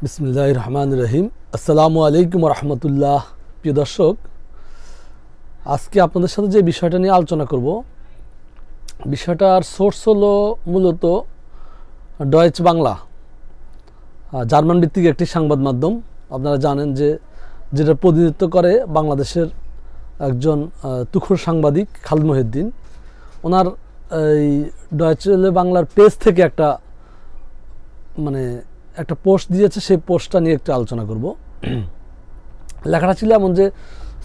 বিসমিল্লাহির রহমানির রহিম। আসসালামু আলাইকুম রহমতুল্লাহ। প্রিয় দর্শক, আজকে আপনাদের সাথে যে বিষয়টা নিয়ে আলোচনা করব, বিষয়টার সোর্স হলো মূলত ডয়েচ বাংলা, জার্মান ভিত্তিক একটি সংবাদ মাধ্যম। আপনারা জানেন যে যেটা প্রতিনিধিত্ব করে বাংলাদেশের একজন তুখোর সাংবাদিক খালিদ মহিউদ্দিন। ওনার এই ডয়েচ বাংলার পেজ থেকে একটা পোস্ট দিয়েছে, সেই পোস্টটা নিয়ে একটু আলোচনা করব। লেখাটা ছিল এমন যে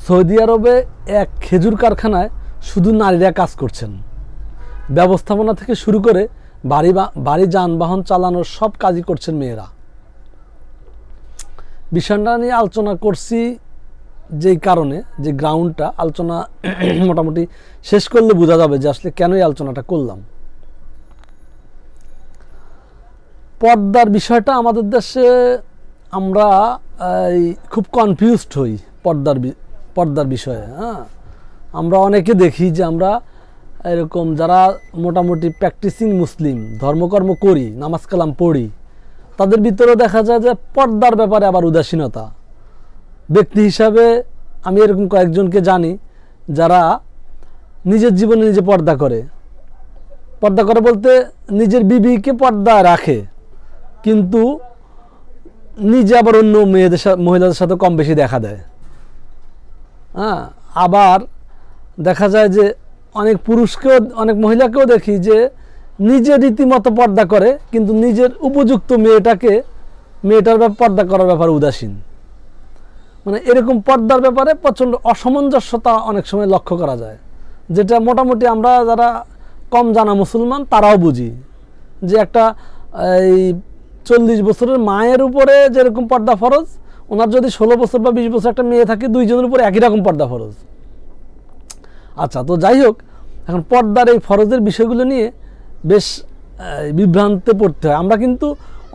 সৌদি আরবে এক খেজুর কারখানায় শুধু নারীরা কাজ করছেন, ব্যবস্থাপনা থেকে শুরু করে বাড়ি যানবাহন চালানোর সব কাজই করছেন মেয়েরা। বিষয়টা নিয়ে আলোচনা করছি যেই কারণে, যে গ্রাউন্ডটা আলোচনা মোটামুটি শেষ করলে বোঝা যাবে যে আসলে কেন এই আলোচনাটা করলাম। পর্দার বিষয়টা আমাদের দেশে আমরা খুব কনফিউজড হই পর্দার বিষয়ে। আমরা অনেকে দেখি যে আমরা এরকম যারা মোটামুটি প্র্যাকটিসিং মুসলিম, ধর্মকর্ম করি, নামাজ কালাম পড়ি, তাদের ভিতরেও দেখা যায় যে পর্দার ব্যাপারে আবার উদাসীনতা। ব্যক্তি হিসাবে আমি এরকম কয়েকজনকে জানি যারা নিজের জীবনে নিজে পর্দা করে বলতে নিজের বিবিকে পর্দা রাখে, কিন্তু নিজে আবার অন্য মহিলাদের সাথে কম বেশি দেখা দেয়। আবার দেখা যায় যে অনেক পুরুষকেও, অনেক মহিলাকেও দেখি যে নিজে রীতিমতো পর্দা করে, কিন্তু নিজের উপযুক্ত মেয়েটার পর্দা করার ব্যাপারে উদাসীন। এরকম পর্দার ব্যাপারে প্রচণ্ড অসামঞ্জস্যতা অনেক সময় লক্ষ্য করা যায়, যেটা মোটামুটি আমরা যারা কম জানা মুসলমান তারাও বুঝি যে একটা এই 40 বছরের মায়ের উপরে যেরকম পর্দা ফরজ, ওনার যদি 16 বছর বা 20 বছর একটা মেয়ে থাকে, দুইজনের উপরে একই রকম পর্দা ফরজ। আচ্ছা, তো যাই হোক, এখন পর্দার এই ফরজের বিষয়গুলো নিয়ে বেশ বিভ্রান্তে পড়তে হয়। আমরা কিন্তু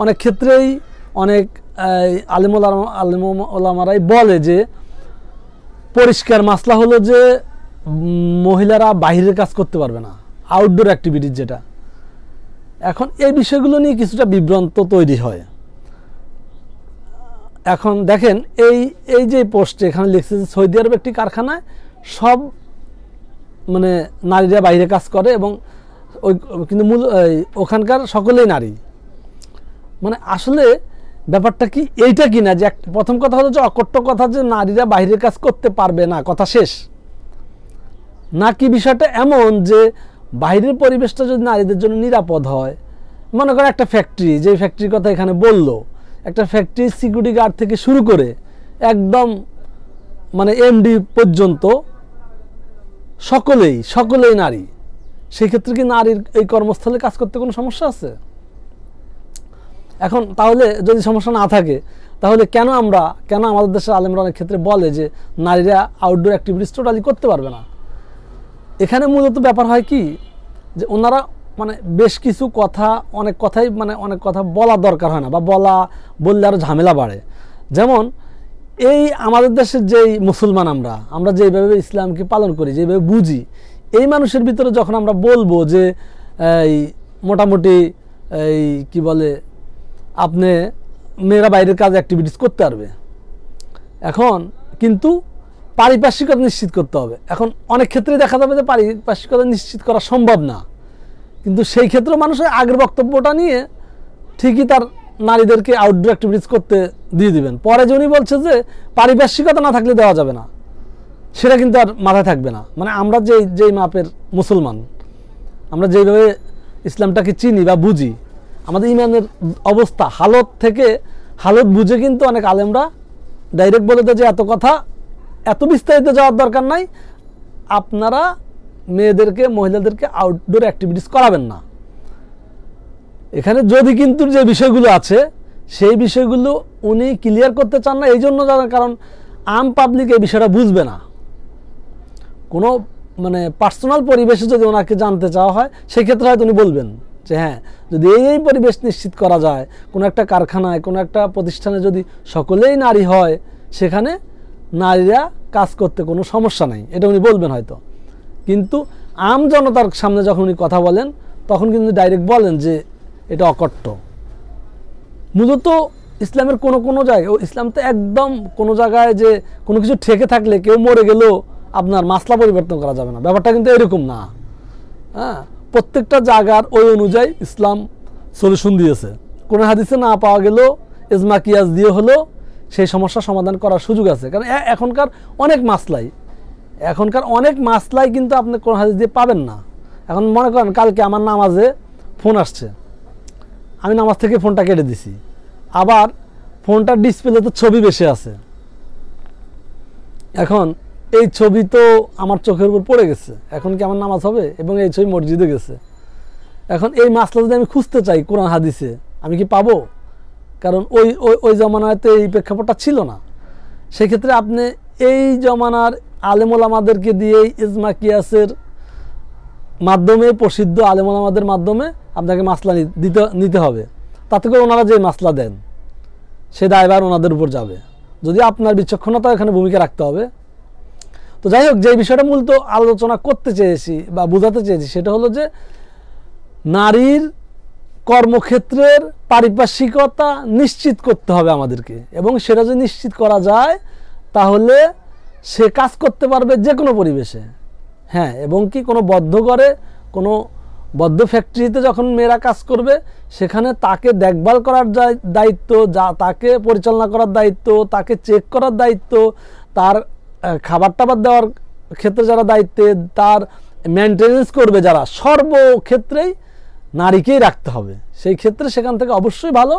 অনেক ক্ষেত্রেই অনেক আলেমারাই বলে যে পরিষ্কার মাসলা হলো যে মহিলারা বাহিরের কাজ করতে পারবে না, আউটডোর অ্যাক্টিভিটিস যেটা। এখন এই বিষয়গুলো নিয়ে কিছুটা বিভ্রান্ত তৈরি হয়। এখন দেখেন এই যে পোস্টে এখানে লিখছে যে সৌদি আরব একটি কারখানায় সব নারীরা বাইরে কাজ করে এবং কিন্তু ওখানকার সকলেই নারী। আসলে ব্যাপারটা কি এইটা কিনা যে প্রথম কথা হলো যে অকট্য কথা যে নারীরা বাইরের কাজ করতে পারবে না, কথা শেষ। নাকি বিষয়টা এমন যে বাইরের পরিবেশটা যদি নারীদের জন্য নিরাপদ হয়, মনে করেন একটা ফ্যাক্টরি, যে ফ্যাক্টরির কথা এখানে বললো, একটা ফ্যাক্টরির সিকিউরিটি গার্ড থেকে শুরু করে একদম এমডি পর্যন্ত সকলেই নারী। সেই ক্ষেত্রে কি নারীর এই কর্মস্থলে কাজ করতে কোনো সমস্যা আছে? এখন তাহলে যদি সমস্যা না থাকে, তাহলে কেন আমাদের দেশের আলেমরা অনেক ক্ষেত্রে বলে যে নারীরা আউটডোর অ্যাক্টিভিটিস টোটালি করতে পারবে না? এখানে মূলত ব্যাপার হয় কি যে ওনারা বেশ কিছু কথা, অনেক কথা বলা দরকার হয় না, বা বললে আরও ঝামেলা বাড়ে। যেমন এই আমাদের দেশের যেই মুসলমান, আমরা যেইভাবে ইসলামকে পালন করি, যেইভাবে বুঝি, এই মানুষের ভিতরে যখন আমরা বলবো যে এই মোটামুটি এই কি বলে আপনি মেয়েরা বাইরের কাজ অ্যাক্টিভিটিস করতে পারবে, এখন কিন্তু পারিপার্শ্বিকতা নিশ্চিত করতে হবে। এখন অনেক ক্ষেত্রে দেখা যাবে যে পারিপার্শ্বিকতা নিশ্চিত করা সম্ভব না, কিন্তু সেই ক্ষেত্রে মানুষের আগের বক্তব্যটা নিয়ে ঠিকই তার নারীদেরকে আউটডোর অ্যাক্টিভিটিস করতে দিয়ে দিবেন। পরে যিনি বলছে যে পারিপার্শ্বিকতা না থাকলে দেওয়া যাবে না, সেটা কিন্তু আর মাথায় থাকবে না। আমরা যেই মাপের মুসলমান, আমরা যেইভাবে ইসলামটাকে চিনি বা বুঝি, আমাদের ইমানের অবস্থা হালত বুঝে কিন্তু অনেক আলেমরা ডাইরেক্ট বলে দেয় যে এত কথা, এত বিস্তারিত যাওয়ার দরকার নাই, আপনারা মহিলাদেরকে আউটডোর অ্যাক্টিভিটিস করাবেন না। এখানে যদি কিন্তু যে বিষয়গুলো আছে সেই বিষয়গুলো উনি ক্লিয়ার করতে চান না, এই জন্য কারণ আম পাবলিক এই বিষয়টা বুঝবে না। কোনো পার্সোনাল পরিবেশে যদি ওনাকে জানতে চাওয়া হয়, সেক্ষেত্রে হয়তো উনি বলবেন যে হ্যাঁ, যদি এই পরিবেশ নিশ্চিত করা যায়, কোনো একটা কারখানায়, কোনো একটা প্রতিষ্ঠানে যদি সকলেই নারী হয়, সেখানে নারীরা কাজ করতে কোনো সমস্যা নাই, এটা উনি বলবেন হয়তো। কিন্তু আম জনতার সামনে যখন উনি কথা বলেন, তখন কিন্তু ডাইরেক্ট বলেন যে এটা অকট্য। মূলত ইসলামের কোনো জায়গায়, ইসলাম তো একদম কোনো জায়গায় যে কোনো কিছু ঠেকে থাকলে কেউ মরে গেলেও আপনার মাসলা পরিবর্তন করা যাবে না, ব্যাপারটা কিন্তু এরকম না। হ্যাঁ, প্রত্যেকটা জায়গার ওই অনুযায়ী ইসলাম সলিউশন দিয়েছে। কোনো হাদিসে না পাওয়া গেলেও ইজমা কিয়াস দিয়ে হলেও সেই সমস্যার সমাধান করার সুযোগ আছে। কারণ এখনকার অনেক মাসলাই কিন্তু আপনি কোন হাদিস দিয়ে পাবেন না। এখন মনে করেন কালকে আমার নামাজে ফোন আসছে, আমি নামাজ থেকে ফোনটা কেটে দিছি, আবার ফোনটার ডিসপ্লেতে ছবি বেশি আছে, এখন এই ছবি তো আমার চোখের উপর পড়ে গেছে, এখন কি আমার নামাজ হবে? এবং এই ছবি মসজিদে গেছে। এখন এই মাসলা যদি আমি খুঁজতে চাই কোরআন হাদিসে, আমি কি পাবো? কারণ ওই জমানাতে এই প্রেক্ষাপটটা ছিল না। সেক্ষেত্রে আপনি এই জমানার আলেম ওলামাদেরকে দিয়ে ইজমা কিয়াসের মাধ্যমে, প্রসিদ্ধ আলেম ওলামাদের মাধ্যমে আপনাকে মাসলা নিতে হবে। তাতে করে ওনারা যে মাসলা দেন সে দায়ভার ওনাদের উপর যাবে, যদি আপনার বিচক্ষণতা এখানে ভূমিকা রাখতে হবে। তো যাই হোক, যে বিষয়টা মূলত আলোচনা করতে চেয়েছি বা বোঝাতে চেয়েছি সেটা হলো যে নারীর কর্মক্ষেত্রের পারিপার্শ্বিকতা নিশ্চিত করতে হবে আমাদেরকে, এবং সেটা যদি নিশ্চিত করা যায় তাহলে সে কাজ করতে পারবে যে কোনো পরিবেশে। হ্যাঁ, এবং কি কোনো বদ্ধ ঘরে, কোনো বদ্ধ ফ্যাক্টরিতে যখন মেয়েরা কাজ করবে সেখানে তাকে দেখভাল করার দায়িত্ব, তাকে পরিচালনা করার দায়িত্ব, তাকে চেক করার দায়িত্ব, তার খাবার টাবার দেওয়ার ক্ষেত্রে যারা দায়িত্বে, তার মেনটেনেন্স করবে যারা, সর্বক্ষেত্রেই নারীকেই রাখতে হবে। সেই ক্ষেত্রে সেখান থেকে অবশ্যই ভালো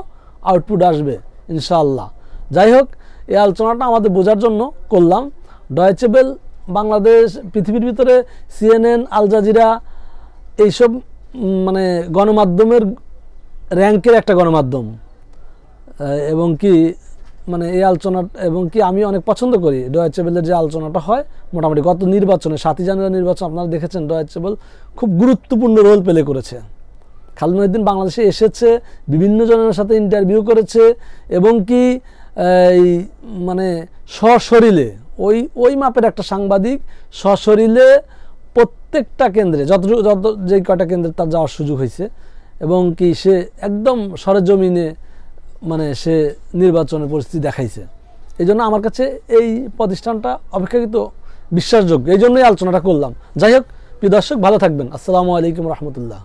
আউটপুট আসবে ইনশাআল্লাহ। যাই হোক, এই আলোচনাটা আমাদের বোঝার জন্য করলাম। ডয়েচে বেল বাংলাদেশ, পৃথিবীর ভিতরে CNN, আল জাজিরা, এইসব মানে গণমাধ্যমের র্যাঙ্কের একটা গণমাধ্যম, এবং কি মানে এই আলোচনা, এবং কি আমি অনেক পছন্দ করি ডয়েচে বেলের যে আলোচনাটা হয়। মোটামুটি গত নির্বাচনে 7ই জানুয়ারি নির্বাচন আপনারা দেখেছেন, ডয়েচে বেল খুব গুরুত্বপূর্ণ রোল প্লে করেছে। খালিদ মহিউদ্দিন বাংলাদেশে এসেছে, বিভিন্ন জনের সাথে ইন্টারভিউ করেছে, এবং কি এই মানে সশরীরে ওই মাপের একটা সাংবাদিক সশরীরে প্রত্যেকটা কেন্দ্রে যত যে কয়টা কেন্দ্রে তার যাওয়ার সুযোগ হয়েছে, এবং কি সে একদম সরেজমিনে মানে সে নির্বাচনের পরিস্থিতি দেখাইছে। এই জন্য আমার কাছে এই প্রতিষ্ঠানটা অপেক্ষাকৃত বিশ্বাসযোগ্য, এই জন্যই আলোচনাটা করলাম। যাই হোক, প্রিয় দর্শক, ভালো থাকবেন। আসসালামু আলাইকুম রহমতুল্লাহ।